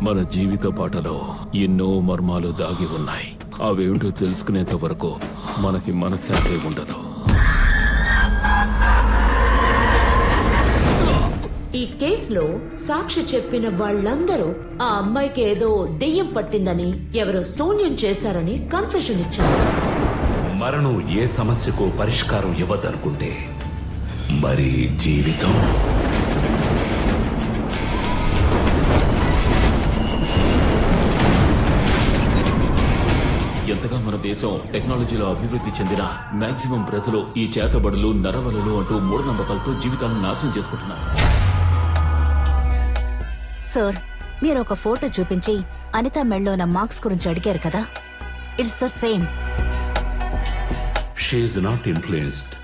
మన జీవిత పాటలో ఎన్నో మర్మాలు దాగి ఉన్నాయి. అవేంటో తెలుసుకునేంత వరకు మనకి మనశ్శాంతి ఉండదు. ఈ కేసులో సాక్షి చెప్పిన వాళ్ళందరూ ఆ అమ్మాయికి ఏదో దెయ్యం పట్టిందని, ఎవరో శూన్యం చేశారని కన్ఫెషన్ ఇచ్చారు. మరణం ఏ సమస్యకు పరిష్కారం ఇవ్వదనుకుంటే మరి జీవితం ఎంతగా మన దేశం టెక్నాలజీలో అభివృద్ధి చెందిన మాక్సిమం ప్రజలు ఈ చేతబడులు, నరవలలు అంటూ మూఢనమ్మకాలతో జీవితాలను నాశనం చేసుకుంటున్నారు. సార్, మీరు ఒక ఫోటో చూపించి అనిత మెళ్ళో ఉన్న మార్క్స్ గురించి అడిగారు కదా, it's the same. She is not influenced,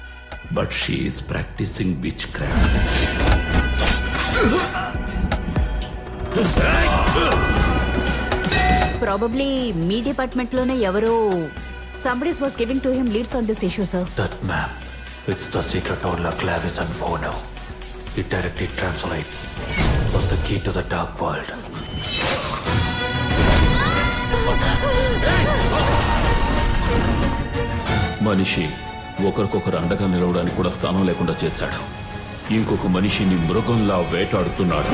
but she is practising witchcraft. Probably మీ డిపార్ట్మెంట్ లోనే ఎవరో somebody was giving to him leads on this issue, sir. That map, it's the secret of La Clavis and Phono. It directly translates. Was the key to the dark world. మనిషి ఒకరికొకరు అండగా నిలవడానికి కూడా స్థానం లేకుండా చేశాడు. ఇంకొక మనిషిని మృగంలా వేటాడుతున్నాడు.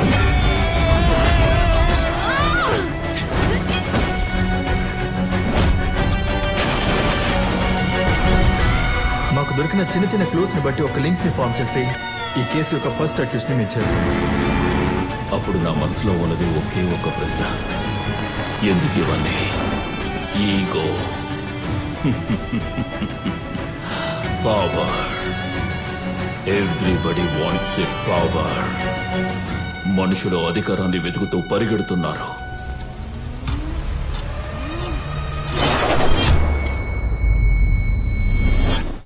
మాకు దొరికిన చిన్న చిన్న క్లూస్ ని బట్టి ఒక లింక్ ని ఫామ్ చేసి ఈ కేసు యొక్క ఫస్ట్ అక్యూస్ ని ఇచ్చారు. అప్పుడు నా మనసులో ఉన్నది ఒకే ఒక ప్రశ్న, ఎందుకు ఇవన్నీ? Ego, power. Everybody wants a power. మనుషులు అధికారాన్ని వెతుకుతూ పరిగెడుతున్నారు.